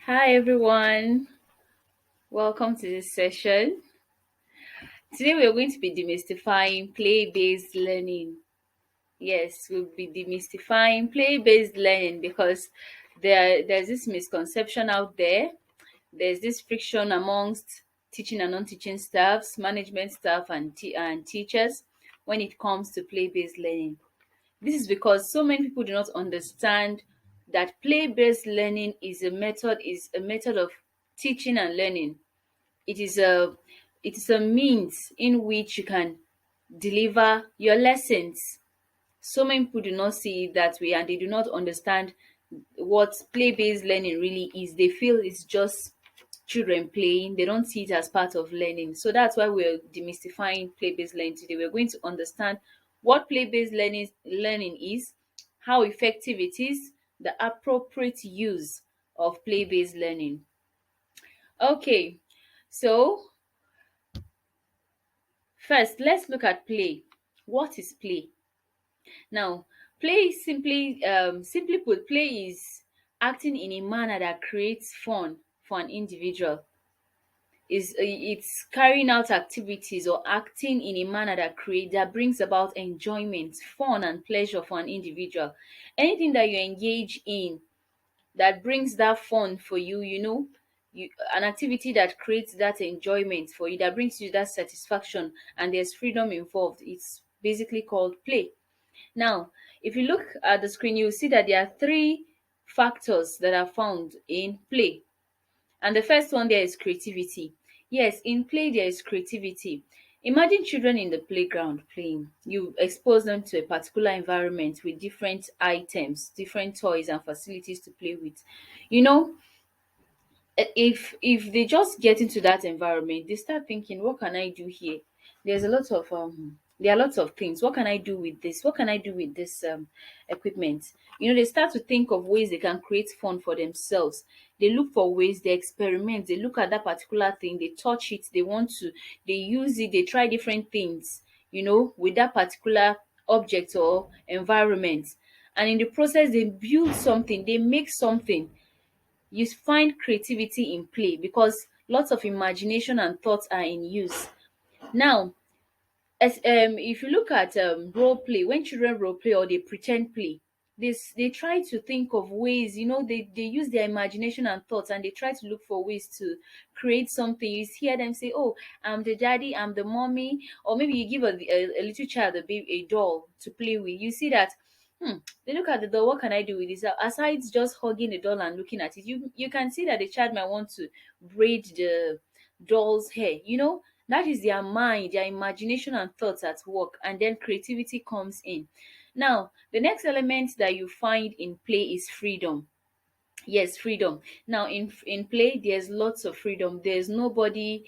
Hi everyone, welcome to this session. Today we are going to be demystifying play-based learning. Yes, we'll be demystifying play-based learning because there's this misconception out there. There's this friction amongst teaching and non-teaching staffs, management staff, and teachers when it comes to play-based learning. This is because so many people do not understand that play-based learning is a method of teaching and learning. It is a it is a means in which you can deliver your lessons. So many people do not see it that way, and they do not understand what play-based learning really is. They feel it's just children playing. They don't see it as part of learning. So that's why we're demystifying play-based learning today. We're going to understand what play-based learning is, how effective it is, the appropriate use of play-based learning. Okay, so first, let's look at play. What is play? Now, play is simply put, play is acting in a manner that creates fun for an individual. It's carrying out activities or acting in a manner that brings about enjoyment, fun, and pleasure for an individual. Anything that you engage in that brings that fun for you, an activity that creates that enjoyment for you, that brings you that satisfaction, and there's freedom involved. It's basically called play. Now, if you look at the screen, you'll see that there are three factors that are found in play. And the first one there is creativity. Yes, in play there is creativity. Imagine children in the playground playing. You expose them to a particular environment with different items, different toys and facilities to play with. You know, if they just get into that environment, they start thinking, what can I do here? There are lots of things. What can I do with this? What can I do with this equipment? They start to think of ways they can create fun for themselves. They look for ways, they experiment, they look at that particular thing, they touch it, they use it, they try different things, with that particular object or environment. And in the process, they build something, they make something. You find creativity in play because lots of imagination and thoughts are in use. Now, if you look at role play, when children role play or they pretend play, they try to think of ways. They use their imagination and thoughts, and they try to look for ways to create something. You hear them say, oh, I'm the daddy, I'm the mommy. Or maybe you give a little child a doll to play with. You see that, they look at the doll, what can I do with this? Aside just hugging the doll and looking at it, you can see that the child might want to braid the doll's hair. That is their mind, their imagination and thoughts at work, and then creativity comes in. Now, the next element that you find in play is freedom. Yes, freedom. Now, in play, there's lots of freedom. There's nobody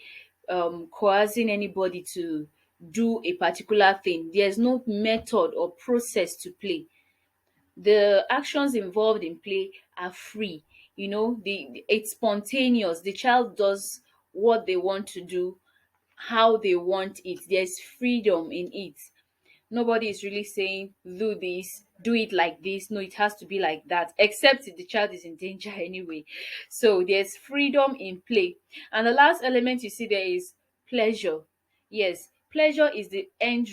coercing anybody to do a particular thing. There's no method or process to play. The actions involved in play are free. It's spontaneous. The child does what they want to do, how they want it. There's freedom in it. Nobody is really saying, do this, do it like this. No, it has to be like that, except if the child is in danger anyway. So there's freedom in play. And the last element you see there is pleasure. Yes, pleasure is the end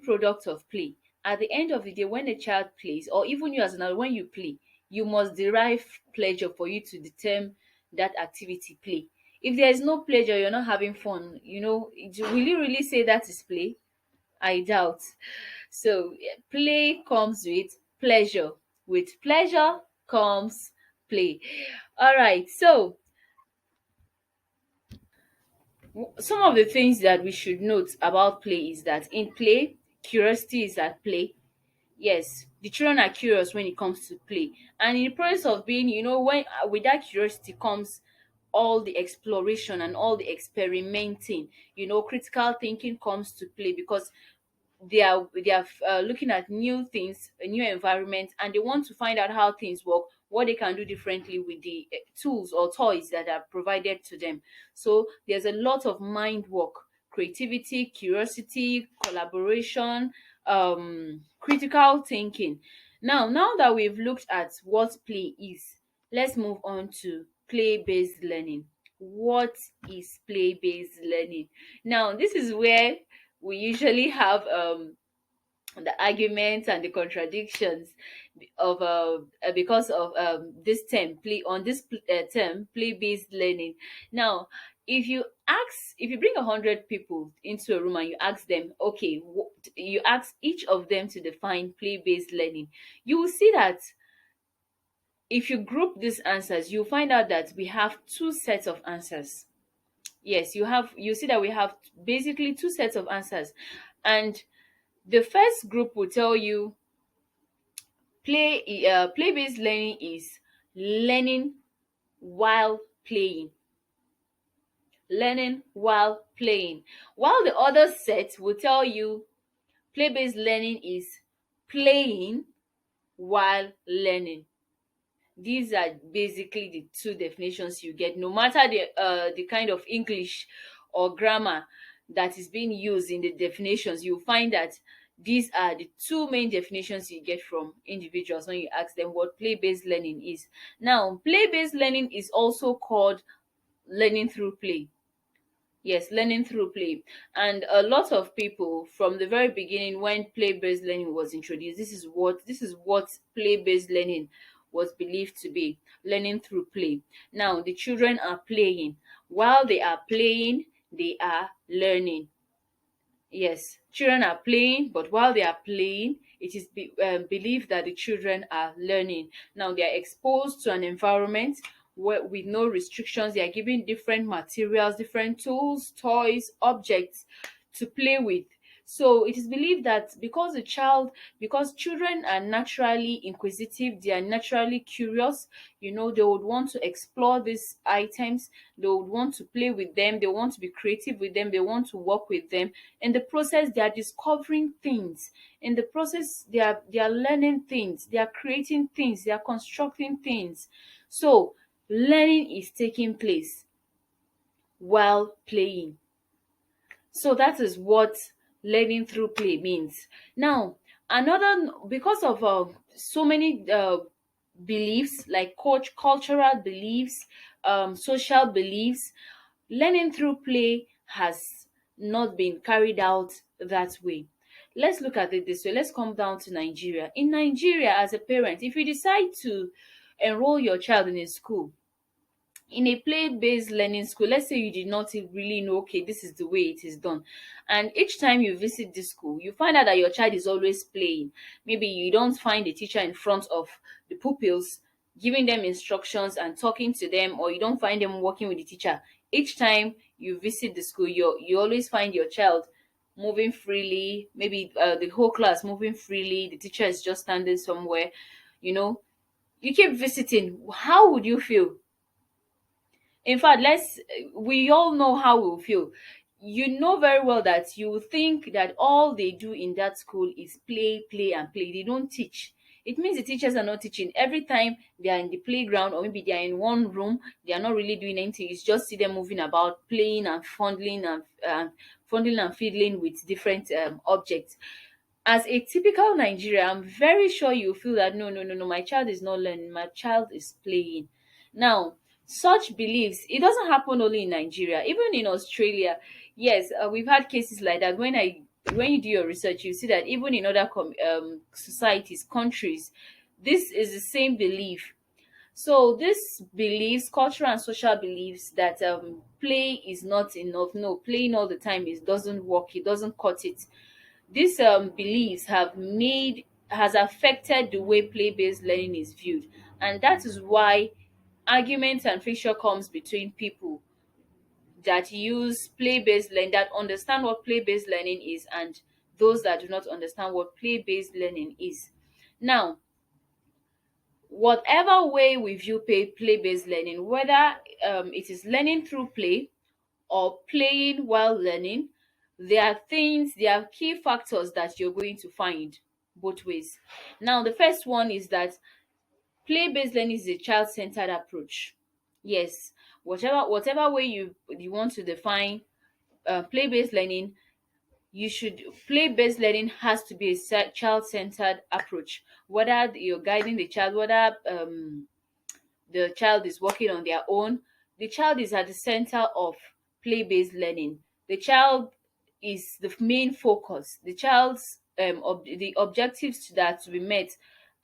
product of play. At the end of the day, when a child plays, or even you as an adult, when you play, you must derive pleasure for you to determine that activity play. If there is no pleasure, you're not having fun. Will you really say that is play? I doubt. So play comes with pleasure. With pleasure comes play. All right. So some of the things that we should note about play is that in play, curiosity is at play. Yes, the children are curious when it comes to play, and in the process of being, when with that curiosity comes all the exploration and all the experimenting. Critical thinking comes to play because they are looking at new things, a new environment, and they want to find out how things work, what they can do differently with the tools or toys that are provided to them. So there's a lot of mind work, creativity, curiosity, collaboration, critical thinking. Now that we've looked at what play is, let's move on to play-based learning. What is play-based learning? Now, this is where we usually have the arguments and the contradictions of because of this term play on this term play-based learning. Now, if you bring 100 people into a room and you ask them, okay, you ask each of them to define play-based learning, you will see that if you group these answers, you'll find out that we have two sets of answers. Yes, you see that we have basically two sets of answers. And the first group will tell you play-based learning is learning while playing. Learning while playing. While the other set will tell you play-based learning is playing while learning. These are basically the two definitions you get, no matter the kind of English or grammar that is being used in the definitions. You'll find that these are the two main definitions you get from individuals when you ask them what play-based learning is. Now, play-based learning is also called learning through play. Yes, learning through play. And a lot of people from the very beginning, when play-based learning was introduced, this is what play-based learning was believed to be, learning through play. Now, the children are playing. While they are playing, they are learning. Yes, children are playing, but while they are playing, it is believed that the children are learning. Now, they are exposed to an environment with no restrictions. They are given different materials, different tools, toys, objects to play with. So it is believed that because children are naturally inquisitive, they are naturally curious, they would want to explore these items, they would want to play with them, they want to be creative with them, they want to work with them. In the process, they are discovering things. In the process, they are learning things, they are creating things, they are constructing things. So learning is taking place while playing. So that is what learning through play means. Now, because of so many beliefs, like cultural beliefs, social beliefs, learning through play has not been carried out that way. Let's look at it this way. Let's come down to Nigeria. In Nigeria, as a parent, if you decide to enroll your child in a school, in a play-based learning school, let's say you did not really know, okay, this is the way it is done, and each time you visit this school, you find out that your child is always playing. Maybe you don't find the teacher in front of the pupils giving them instructions and talking to them, or you don't find them working with the teacher. Each time you visit the school, you always find your child moving freely, maybe the whole class moving freely, the teacher is just standing somewhere. You keep visiting. How would you feel? In fact, we all know how we'll feel. You know very well that you think that all they do in that school is play, play, and play. They don't teach. It means the teachers are not teaching. Every time they are in the playground, or maybe they are in one room, they are not really doing anything. It's just see them moving about, playing and fondling and fiddling with different objects. As a typical Nigerian, I'm very sure you feel that no, no, no, no, my child is not learning, my child is playing. Now, such beliefs, it doesn't happen only in Nigeria, even in Australia. Yes, we've had cases like that. When you do your research, you see that even in other societies, countries, this is the same belief. So this beliefs, cultural and social beliefs, that play is not enough. No, playing all the time is doesn't work. It doesn't cut it. These beliefs has affected the way play-based learning is viewed, and that is why arguments and friction comes between people that use play-based learning, that understand what play-based learning is, and those that do not understand what play-based learning is. Now, whatever way we view play-based learning, whether it is learning through play or playing while learning, there are key factors that you're going to find both ways. Now, the first one is that play-based learning is a child-centered approach. Yes, whatever way you want to define play-based learning, play-based learning has to be a child-centered approach. Whether you're guiding the child, whether the child is working on their own. The child is at the center of play-based learning. The child is the main focus. The child's the objectives that to be met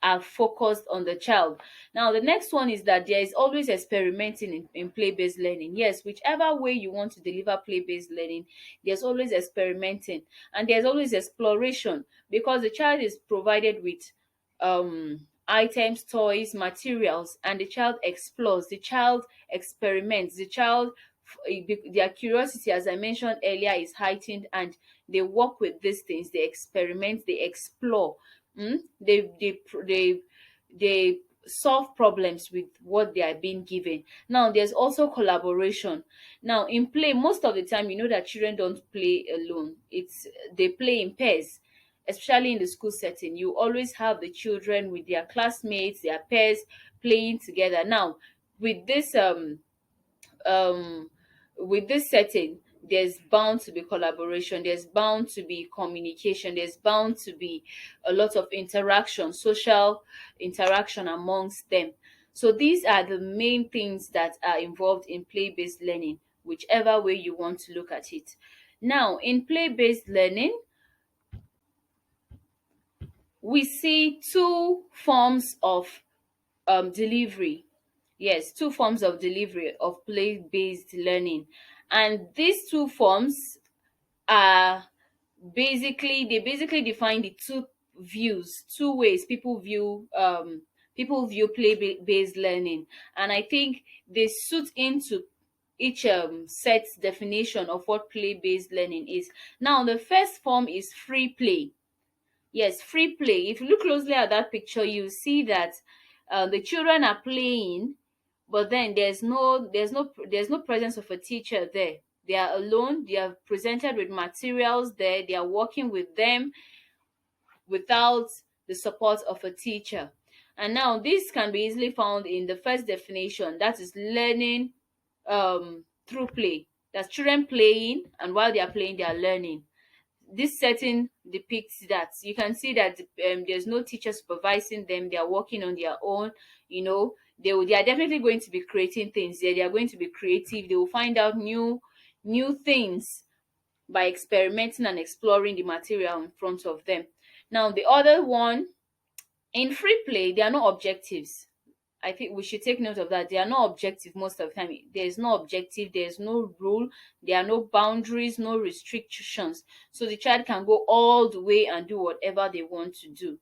are focused on the child. Now, the next one is that there is always experimenting in play-based learning. Yes, whichever way you want to deliver play-based learning, there's always experimenting and there's always exploration, because the child is provided with items, toys, materials, and the child explores, the child experiments, the child their curiosity, as I mentioned earlier, is heightened, and they work with these things, they experiment, they explore. They solve problems with what they are being given. Now, there's also collaboration. Now, in play, most of the time, you know that children don't play alone. It's They play in pairs, especially in the school setting. You always have the children with their classmates, their peers, playing together. Now, with this um with this setting, there's bound to be collaboration, there's bound to be communication, there's bound to be a lot of interaction, social interaction amongst them. So these are the main things that are involved in play-based learning, whichever way you want to look at it. Now, in play-based learning, we see two forms of delivery. Yes, two forms of delivery of play-based learning. And these two forms are basically define the two views, two ways people view play-based learning. And I think they suit into each set's definition of what play-based learning is. Now, the first form is free play. Yes, free play. If you look closely at that picture, you see that the children are playing, but then there's no presence of a teacher there. They are alone. They are presented with materials there. They are working with them without the support of a teacher. And now this can be easily found in the first definition, that is learning through play. That's children playing, and while they are playing, they are learning. This setting depicts that. You can see that there's no teacher supervising them. They are working on their own. They are definitely going to be creating things. They are going to be creative. They will find out new things by experimenting and exploring the material in front of them. Now, the other one, in free play, there are no objectives. I think we should take note of that. They are not objective most of the time. There is no objective, there is no rule, there are no boundaries, no restrictions. So the child can go all the way and do whatever they want to do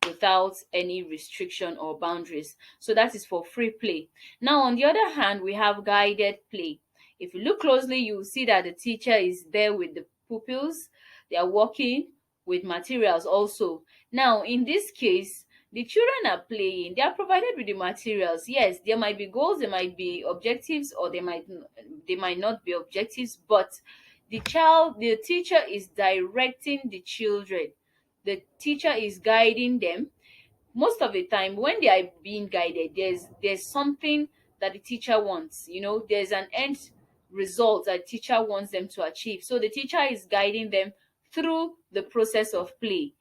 without any restriction or boundaries. So that is for free play. Now, on the other hand, we have guided play. If you look closely, you will see that the teacher is there with the pupils. They are working with materials also. Now, in this case, the children are playing. They are provided with the materials. Yes, there might be goals, there might be objectives, or they might not be objectives, but the teacher is directing the children. The teacher is guiding them. Most of the time, when they are being guided, there's something that the teacher wants. There's an end result that the teacher wants them to achieve. So the teacher is guiding them through the process of play.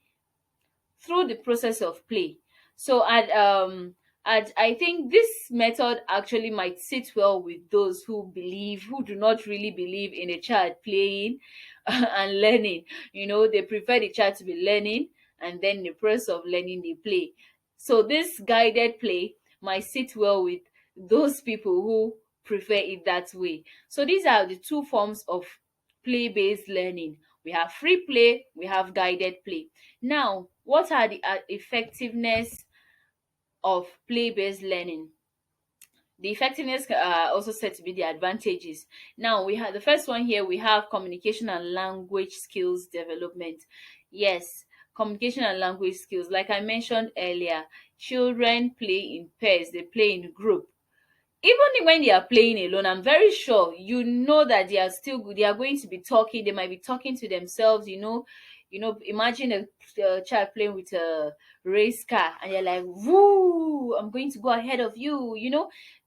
So I think this method actually might sit well with those who do not really believe in a child playing and learning. They prefer the child to be learning, and then in the process of learning they play. So this guided play might sit well with those people who prefer it that way. So these are the two forms of play-based learning. We have free play, we have guided play. Now, what are the effectiveness of play-based learning? The effectiveness are also said to be the advantages. Now, we have the first one here. We have communication and language skills development. Yes, communication and language skills. Like I mentioned earlier, children play in pairs. They play in group. Even when they are playing alone, I'm very sure that they are going to be talking. They might be talking to themselves. Imagine a child playing with a race car, and they're like, "Woo! I'm going to go ahead of you."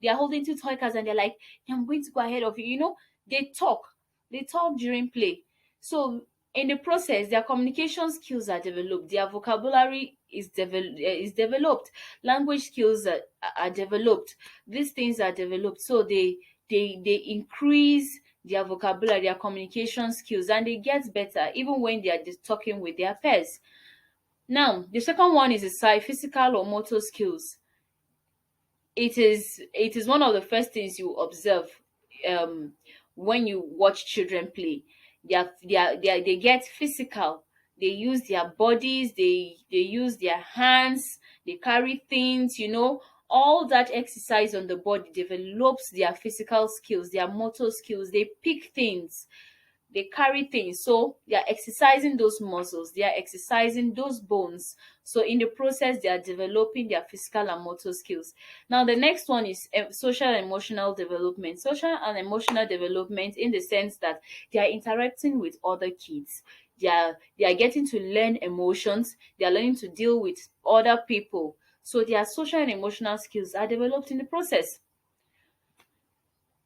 They are holding two toy cars, and they're like, "I'm going to go ahead of you." They talk. They talk during play. So in the process, their communication skills are developed. Their vocabulary is developed. Language skills are developed. These things are developed, so they increase their vocabulary, their communication skills, and they get better even when they are just talking with their peers. Now, the second one is the physical or motor skills. It is one of the first things you observe um when you watch children play. They get physical. They use their bodies, they use their hands, they carry things, all that exercise on the body develops their physical skills, their motor skills. They pick things, they carry things, so they are exercising those muscles, they are exercising those bones. So in the process, they are developing their physical and motor skills. Now the next one is social and emotional development. Social and emotional development, in the sense that they are interacting with other kids, they are getting to learn emotions, they are learning to deal with other people. So their social and emotional skills are developed in the process.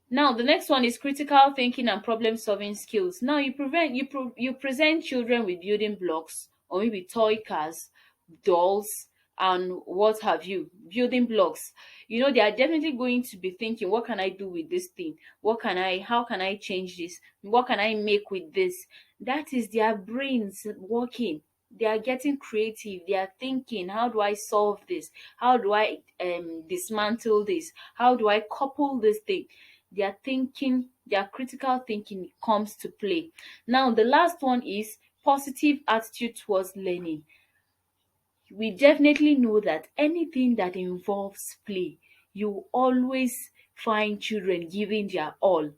Now, the next one is critical thinking and problem-solving skills. Now, you present children with building blocks, or maybe toy cars, dolls, and what have you, building blocks. They are definitely going to be thinking, what can I do with this thing? How can I change this? What can I make with this? That is their brains working. They are getting creative. They are thinking, how do I solve this? How do I dismantle this? How do I couple this thing? Their thinking, their critical thinking comes to play. Now, the last one is positive attitude towards learning. We definitely know that anything that involves play, you always find children giving their all.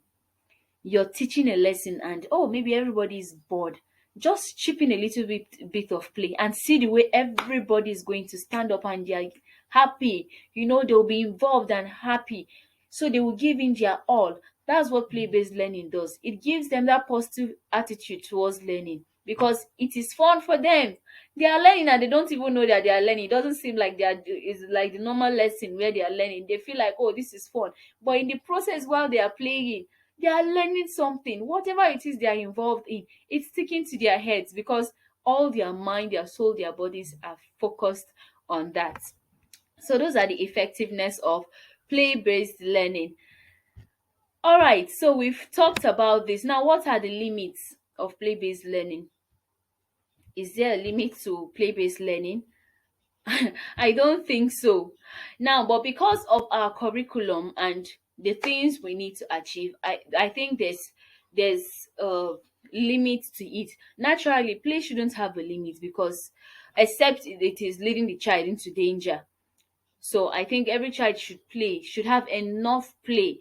You're teaching a lesson and, oh, maybe everybody is bored. Just chip in a little bit of play and see the way everybody is going to stand up and they're happy. They'll be involved and happy. So they will give in their all. That's what play-based learning does. It gives them that positive attitude towards learning because it is fun for them. They are learning and they don't even know that they are learning. It doesn't seem like it's like the normal lesson where they are learning. They feel like, oh, this is fun. But in the process, while they are playing, they are learning something. Whatever it is they are involved in, it's sticking to their heads because all their mind, their soul, their bodies are focused on that. So those are the effectiveness of play-based learning. All right, so we've talked about this. Now, what are the limits of play-based learning? Is there a limit to play-based learning? I don't think so. Now, but because of our curriculum and the things we need to achieve, I think there's a limit to it. Naturally, play shouldn't have a limit because except it is leading the child into danger. So I think every child should have enough play.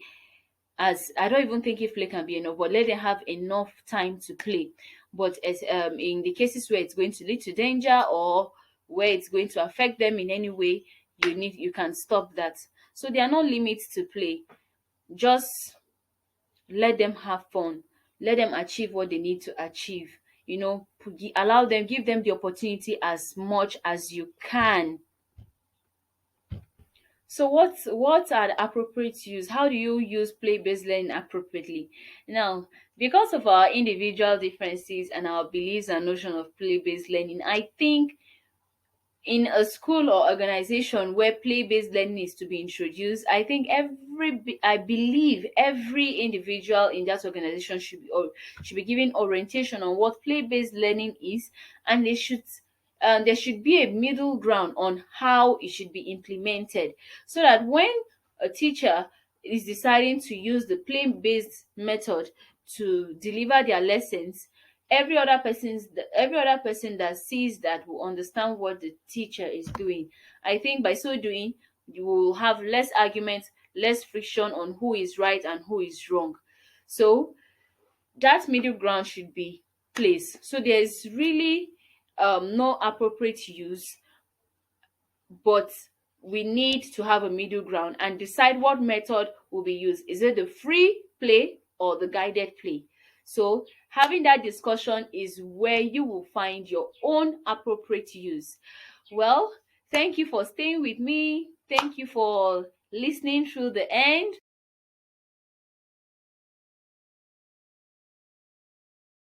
As I don't even think if play can be enough, but let them have enough time to play. But as in the cases where it's going to lead to danger or where it's going to affect them in any way, you can stop that. So there are no limits to play. Just let them have fun. Let them achieve what they need to achieve. Allow them, give them the opportunity as much as you can. So what are the appropriate use? How do you use play-based learning appropriately? Now, because of our individual differences and our beliefs and notion of play-based learning, I think in a school or organization where play-based learning is to be introduced, I believe every individual in that organization should be given orientation on what play-based learning is, and there should be a middle ground on how it should be implemented, so that when a teacher is deciding to use the play-based method to deliver their lessons, every other person that sees that will understand what the teacher is doing. I think by so doing, you will have less arguments, less friction on who is right and who is wrong. So that middle ground should be placed. So there is really no appropriate use, but we need to have a middle ground and decide what method will be used. Is it the free play or the guided play? So having that discussion is where you will find your own appropriate use. Well, thank you for staying with me. Thank you for listening through the end.